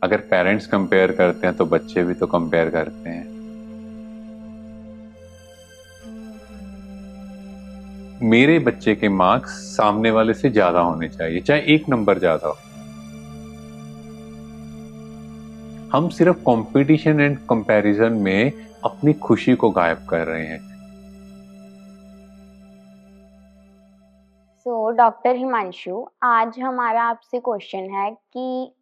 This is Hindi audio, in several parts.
अगर पेरेंट्स कंपेयर करते हैं तो बच्चे भी तो कंपेयर करते हैं। मेरे बच्चे के मार्क्स सामने वाले से ज्यादा होने चाहिए, चाहे एक नंबर ज्यादा हो। हम सिर्फ कंपटीशन एंड कंपैरिजन में अपनी खुशी को गायब कर रहे हैं। सो डॉक्टर हिमांशु, आज हमारा आपसे क्वेश्चन है कि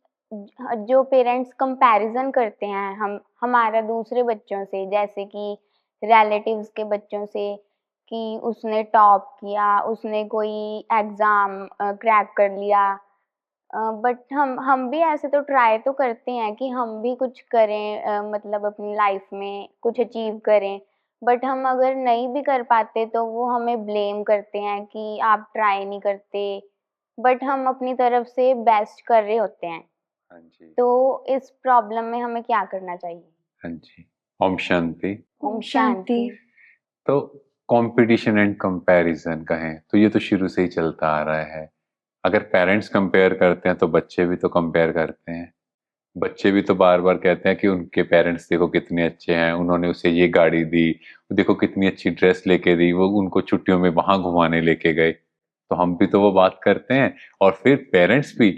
जो पेरेंट्स कंपैरिजन करते हैं हमारा दूसरे बच्चों से, जैसे कि रिलेटिव्स के बच्चों से, कि उसने टॉप किया, उसने कोई एग्जाम क्रैक कर लिया। बट हम भी ऐसे तो ट्राई तो करते हैं कि हम भी कुछ करें, मतलब अपनी लाइफ में कुछ अचीव करें। बट हम अगर नहीं भी कर पाते तो वो हमें ब्लेम करते हैं कि आप ट्राई नहीं करते। बट हम अपनी तरफ से बेस्ट कर रहे होते हैं। हाँ जी। तो इस प्रॉब्लम में हमें क्या करना चाहिए? हाँ जी। ओम शांति। ओम शांति। तो कंपटीशन एंड कंपैरिजन कहें तो ये तो शुरू से ही चलता आ रहा है। अगर पेरेंट्स कंपेयर करते हैं तो बच्चे भी तो कंपेयर करते हैं। बच्चे भी तो बार बार कहते हैं कि उनके पेरेंट्स देखो कितने अच्छे हैं, उन्होंने उसे ये गाड़ी दी, देखो कितनी अच्छी ड्रेस लेके दी, वो उनको छुट्टियों में वहां घुमाने लेके गए। तो हम भी तो वो बात करते हैं। और फिर पेरेंट्स भी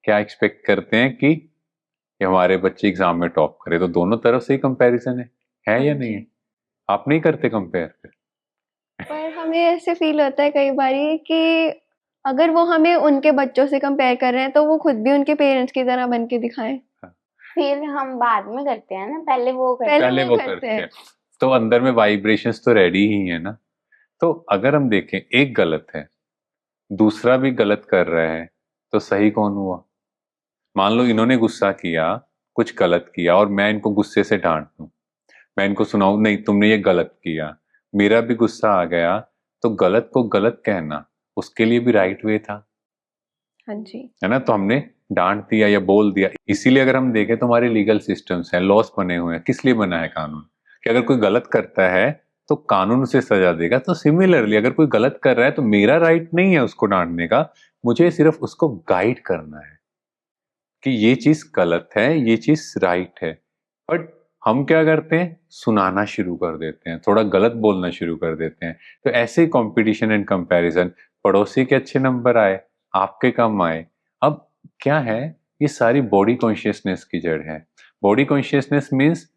क्या एक्सपेक्ट करते हैं कि हमारे बच्चे एग्जाम में टॉप करे। तो दोनों तरफ से ही कंपैरिजन है या नहीं है? आप नहीं करते कंपेयर? पर हमें ऐसे फील होता है कई बारी कि अगर वो हमें उनके बच्चों से कंपेयर कर रहे हैं तो वो खुद भी उनके पेरेंट्स की तरह बन के दिखाएं। फिर हम बाद में करते हैं ना, पहले वो करते पहले हैं। पहले वो वो करते करते हैं। हैं। तो अंदर में वाइब्रेशंस तो रेडी ही है ना। तो अगर हम देखें एक गलत है, दूसरा भी गलत कर रहा है, तो सही कौन हुआ? मान लो इन्होंने गुस्सा किया, कुछ गलत किया, और मैं इनको गुस्से से डांट दूं, मैं इनको सुनाऊं नहीं तुमने ये गलत किया, मेरा भी गुस्सा आ गया। तो गलत को गलत कहना उसके लिए भी राइट वे था, हाँ जी। है ना। तो हमने डांट दिया या बोल दिया। इसीलिए अगर हम देखें तो हमारे लीगल सिस्टम्स हैं, लॉस बने हुए हैं। किस लिए बना है कानून? कि अगर कोई गलत करता है तो कानून उसे सजा देगा। तो सिमिलरली अगर कोई गलत कर रहा है तो मेरा राइट नहीं है उसको डांटने का, मुझे सिर्फ उसको गाइड करना है कि ये चीज गलत है, ये चीज राइट है। बट हम क्या करते हैं? सुनाना शुरू कर देते हैं, थोड़ा गलत बोलना शुरू कर देते हैं। तो ऐसे ही कंपटीशन एंड कंपैरिजन, पड़ोसी के अच्छे नंबर आए, आपके कम आए। अब क्या है, ये सारी बॉडी कॉन्शियसनेस की जड़ है। बॉडी कॉन्शियसनेस मीन्स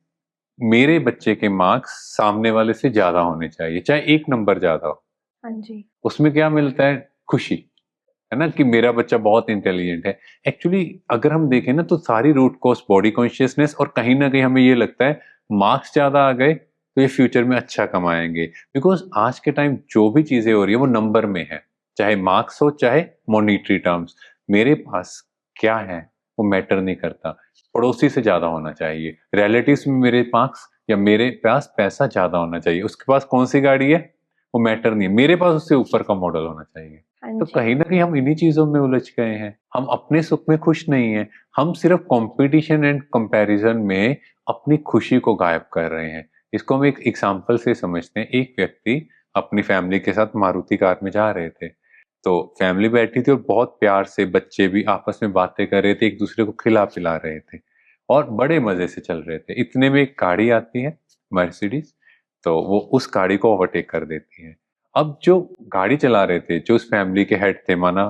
मेरे बच्चे के मार्क्स सामने वाले से ज्यादा होने चाहिए, चाहे एक नंबर ज्यादा हो। हाँ जी। उसमें क्या मिलता है? खुशी, है ना, कि मेरा बच्चा बहुत इंटेलिजेंट है। एक्चुअली अगर हम देखें ना तो सारी रूट कॉज बॉडी कॉन्शियसनेस, और कहीं ना कहीं हमें ये लगता है मार्क्स ज्यादा आ गए तो ये फ्यूचर में अच्छा कमाएंगे। बिकॉज आज के टाइम जो भी चीजें हो रही है वो नंबर में है, चाहे मार्क्स हो चाहे मॉनिटरी टर्म्स। मेरे पास क्या है वो मैटर नहीं करता, पड़ोसी से ज्यादा होना चाहिए। रिलेटिव्स में मेरे मार्क्स या मेरे पास पैसा ज्यादा होना चाहिए, उसके पास कौन सी गाड़ी है वो मैटर नहीं है, मेरे पास उससे ऊपर का मॉडल होना चाहिए। हाँ तो जी। कहीं ना कहीं हम इन्हीं चीजों में उलझ गए हैं, हम अपने सुख में खुश नहीं हैं। हम सिर्फ कंपटीशन एंड कंपैरिजन में अपनी खुशी को गायब कर रहे हैं। इसको हम एक एग्जांपल से समझते हैं। एक व्यक्ति अपनी फैमिली के साथ मारुति कार में जा रहे थे। तो फैमिली बैठी थी और बहुत प्यार से बच्चे भी आपस में बातें कर रहे थे, एक दूसरे को खिला पिला रहे थे और बड़े मजे से चल रहे थे। इतने में एक गाड़ी आती है, मर्सिडीज। तो वो उस गाड़ी को ओवरटेक कर देती है। अब जो गाड़ी चला रहे थे, जो उस फैमिली के हेड थे, माना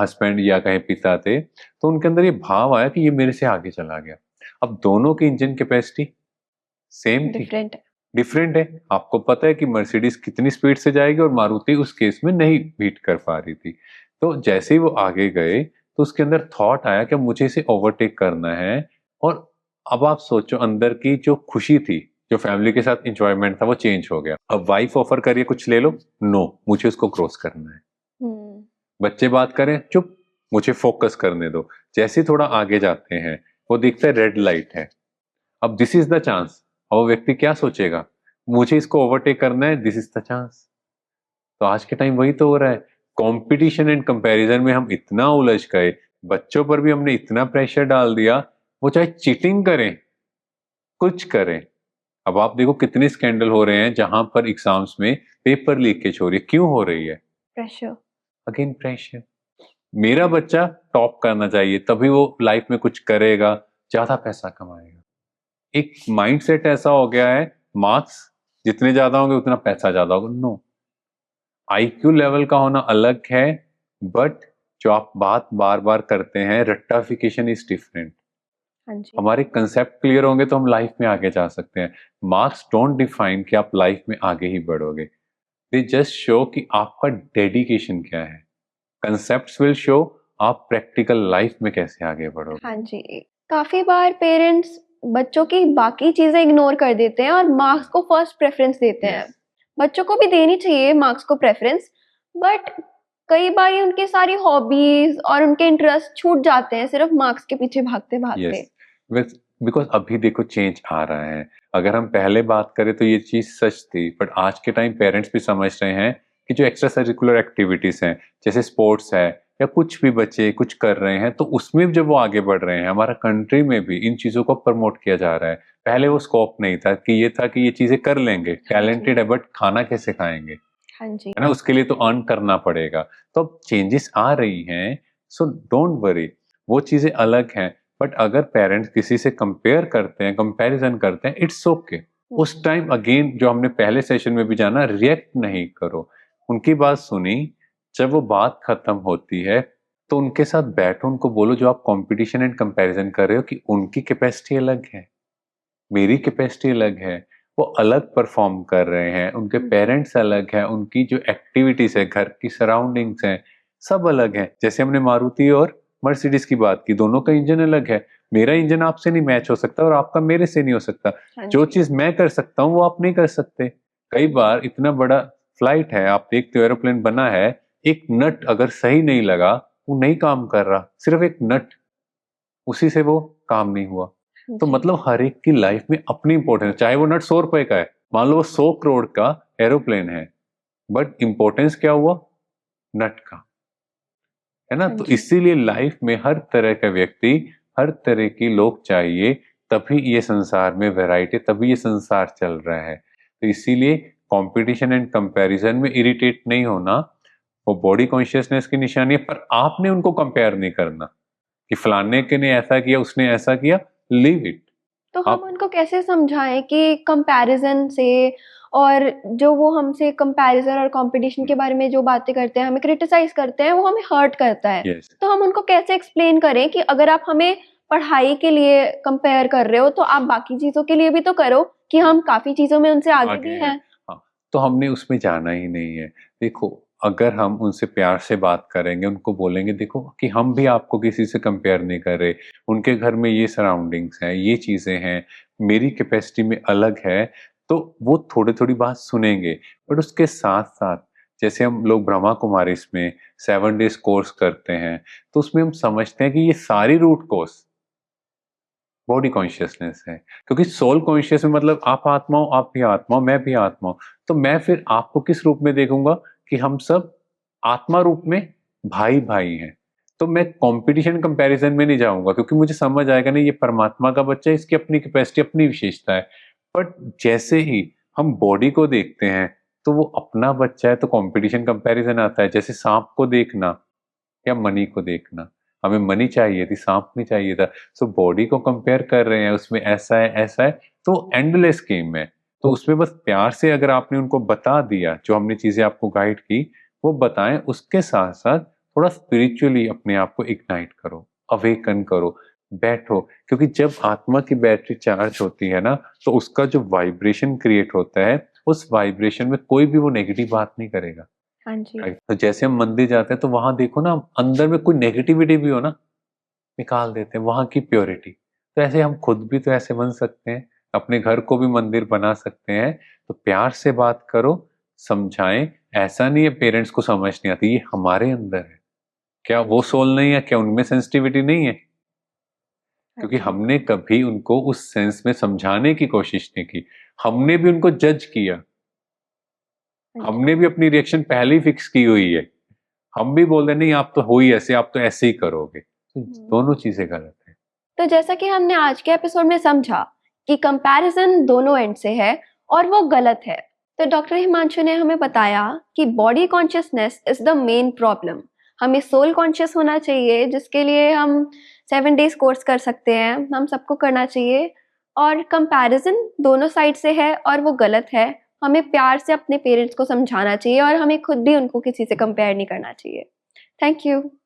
हस्बैंड या कहीं पिता थे, तो उनके अंदर ये भाव आया कि ये मेरे से आगे चला गया। अब दोनों की इंजन कैपेसिटी सेम थी, डिफरेंट है। डिफरेंट है। आपको पता है कि मर्सिडीज कितनी स्पीड से जाएगी और मारुति उस केस में नहीं बीट कर पा रही थी। तो जैसे ही वो आगे गए तो उसके अंदर थॉट आया कि मुझे इसे ओवरटेक करना है। और अब आप सोचो, अंदर की जो खुशी थी, जो फैमिली के साथ इंजॉयमेंट था, वो चेंज हो गया। अब वाइफ ऑफर करिए कुछ ले लो, नो, मुझे उसको क्रॉस करना है। बच्चे बात करें, चुप, मुझे फोकस करने दो। जैसे थोड़ा आगे जाते हैं वो दिखता है रेड लाइट है, अब दिस इज द चांस। और वो व्यक्ति क्या सोचेगा? मुझे इसको ओवरटेक करना है, दिस इज द चांस। तो आज के टाइम वही तो हो रहा है। कंपटीशन एंड कंपैरिजन में हम इतना उलझ गए, बच्चों पर भी हमने इतना प्रेशर डाल दिया, वो चाहे चीटिंग करें, कुछ करें। अब आप देखो कितने स्कैंडल हो रहे हैं जहां पर एग्जाम्स में पेपर लीकेज हो रही है। क्यों हो रही है? प्रेशर। Again pressure. मेरा बच्चा टॉप करना चाहिए, तभी वो लाइफ में कुछ करेगा, ज्यादा पैसा कमाएगा। एक माइंडसेट ऐसा हो गया है, मार्क्स जितने ज्यादा होंगे उतना पैसा ज्यादा होगा। नो, आईक्यू लेवल का होना अलग है, बट जो आप बात बार बार करते हैं, रट्टाफिकेशन इज डिफरेंट। हाँ जी। हमारे कंसेप्ट क्लियर होंगे तो हम लाइफ में आगे जा सकते हैं। मार्क्स डोंट डिफाइन कि आप लाइफ में आगे ही बढ़ोगे, दे जस्ट शो कि आपका डेडिकेशन क्या है। कंसेप्ट्स विल शो आप प्रैक्टिकल लाइफ में कैसे आगे बढ़ोगे। हाँ जी, काफी बार पेरेंट्स बच्चों की बाकी चीजें इग्नोर कर देते हैं और मार्क्स को फर्स्ट प्रेफरेंस देते हैं। Yes. बच्चों को भी देनी चाहिए मार्क्स को प्रेफरेंस, बट कई बार उनकी सारी हॉबीज और उनके इंटरेस्ट छूट जाते हैं सिर्फ मार्क्स के पीछे भागते भागते। यस, बिकॉज अभी देखो चेंज आ रहा है। अगर हम पहले बात करें तो ये चीज सच थी, बट आज के टाइम पेरेंट्स भी समझ रहे हैं कि जो एक्स्ट्रा करिकुलर एक्टिविटीज हैं, जैसे स्पोर्ट्स है या कुछ भी बच्चे कुछ कर रहे हैं, तो उसमें जब वो आगे बढ़ रहे हैं, हमारा कंट्री में भी इन चीजों को प्रमोट किया जा रहा है। पहले वो स्कोप नहीं था कि ये था कि ये चीजें कर लेंगे, टैलेंटेड है, बट खाना कैसे खाएंगे, हाँ जी, है ना, उसके लिए तो अर्न करना पड़ेगा। तो अब चेंजेस आ रही हैं, सो डोंट वरी, वो चीजें अलग हैं। बट अगर पेरेंट्स किसी से कंपेयर करते हैं, कंपैरिजन करते हैं, इट्स ओके। उस टाइम अगेन जो हमने पहले सेशन में भी जाना, रिएक्ट नहीं करो। उनकी बात सुनी, जब वो बात खत्म होती है तो उनके साथ बैठो, उनको बोलो जो आप कंपटीशन एंड कंपैरिजन कर रहे हो कि उनकी कैपेसिटी अलग है, मेरी कैपेसिटी अलग है, वो अलग परफॉर्म कर रहे हैं, उनके पेरेंट्स अलग हैं, उनकी जो एक्टिविटीज है, घर की सराउंडिंग्स हैं, सब अलग हैं। जैसे हमने मारुति और मर्सिडीज की बात की, दोनों का इंजन अलग है। मेरा इंजन आपसे नहीं मैच हो सकता और आपका मेरे से नहीं हो सकता। हाँ जो जी, चीज मैं कर सकता हूँ वो आप नहीं कर सकते। कई बार इतना बड़ा फ्लाइट है, आप देखते हो एरोप्लेन बना है, एक नट अगर सही नहीं लगा, वो नहीं काम कर रहा, सिर्फ एक नट, उसी से वो काम नहीं हुआ। तो जी, मतलब हर एक की लाइफ में अपनी इंपॉर्टेंस, चाहे वो नट 100 रुपए का है, मान लो वो 100 करोड़ का एरोप्लेन है, बट इंपॉर्टेंस क्या हुआ, नट का, है ना। हाँ तो जी, इसीलिए लाइफ में हर तरह का व्यक्ति, हर तरह के लोग चाहिए, तभी ये संसार में वैरायटी, तभी ये संसार चल रहा है। तो इसीलिए कंपटीशन एंड कंपैरिजन में इरिटेट नहीं होना, वो बॉडी कॉन्शियसनेस की निशानी है, पर आपने उनको कंपेयर नहीं करना कि फलाने के ने ऐसा किया, उसने ऐसा किया, लीव इट। तो हम आप उनको कैसे समझाएं कि कंपैरिजन से, और जो वो हमसे कंपैरिजन और कंपटीशन के बारे में जो बातें करते हैं, हमें क्रिटिसाइज करते हैं, वो हमें हर्ट करता है। यस, तो हम उनको कैसे एक्सप्लेन करें कि अगर आप हमें पढ़ाई के लिए कंपेयर कर रहे हो तो आप बाकी चीजों के लिए भी तो करो, कि हम काफी चीजों में उनसे आगे आगे भी हैं। हैं। हाँ, तो हमने उसमें जाना ही नहीं है। देखो, अगर हम उनसे प्यार से बात करेंगे, उनको बोलेंगे देखो कि हम भी आपको किसी से कंपेयर नहीं कर रहे, उनके घर में ये सराउंडिंग्स हैं, ये चीजें हैं, मेरी कैपेसिटी में अलग है, तो वो थोड़ी थोड़ी बात सुनेंगे। बट उसके साथ साथ, जैसे हम लोग ब्रह्मा कुमारीज में 7 डेज कोर्स करते हैं, तो उसमें हम समझते हैं कि ये सारी रूट कोर्स बॉडी कॉन्शियसनेस है। क्योंकि सोल कॉन्शियस में मतलब आप आत्मा हो, आप भी आत्मा हो, मैं भी आत्मा हूं। तो मैं फिर आपको किस रूप में देखूंगा कि हम सब आत्मा रूप में भाई भाई हैं। तो मैं कंपटीशन कंपैरिजन में नहीं जाऊंगा, क्योंकि मुझे समझ आएगा नहीं, ये परमात्मा का बच्चा है, इसकी अपनी कैपेसिटी, अपनी विशेषता है। बट जैसे ही हम बॉडी को देखते हैं तो वो अपना बच्चा है, तो कंपटीशन कंपैरिजन आता है। जैसे सांप को देखना या मनी को देखना, हमें मनी चाहिए थी, सांप नहीं चाहिए था। सो बॉडी को कंपेयर कर रहे हैं, उसमें ऐसा है ऐसा है, तो एंडलेस गेम है। तो उसमें बस प्यार से अगर आपने उनको बता दिया, जो हमने चीजें आपको गाइड की वो बताएं, उसके साथ साथ थोड़ा स्पिरिचुअली अपने आप को इग्नाइट करो, अवेकन करो, बैठो। क्योंकि जब आत्मा की बैटरी चार्ज होती है ना, तो उसका जो वाइब्रेशन क्रिएट होता है, उस वाइब्रेशन में कोई भी वो नेगेटिव बात नहीं करेगा। हाँ जी, राइट। तो जैसे हम मंदिर जाते हैं तो वहां देखो ना, अंदर में कोई नेगेटिविटी भी हो ना, निकाल देते हैं, वहां की प्योरिटी। तो ऐसे हम खुद भी तो ऐसे बन सकते हैं, अपने घर को भी मंदिर बना सकते हैं। तो प्यार से बात करो, समझाएं। ऐसा नहीं है पेरेंट्स को समझ नहीं आती, ये हमारे अंदर है। क्या वो सोल नहीं है, क्या उनमें सेंसिटिविटी नहीं है? हाँ क्योंकि जी, हमने कभी उनको उस सेंस में समझाने की कोशिश नहीं की, हमने भी उनको जज किया, हाँ जी। हमने भी अपनी रिएक्शन पहले ही फिक्स की हुई है। हम भी बोल रहे नहीं, आप तो हो ही ऐसे, आप तो ऐसे ही करोगे। तो दोनों चीजें गलत है। तो जैसा कि हमने आज के एपिसोड में समझा कि कंपैरिजन दोनों एंड से है और वो गलत है, तो डॉक्टर हिमांशु ने हमें बताया कि body consciousness is the main problem. हमें सोल कॉन्शियस होना चाहिए, जिसके लिए हम 7 डेज कोर्स कर सकते हैं, हम सबको करना चाहिए। और कंपैरिजन दोनों साइड से है और वो गलत है। हमें प्यार से अपने पेरेंट्स को समझाना चाहिए और हमें खुद भी उनको किसी से कंपेयर नहीं करना चाहिए। Thank you.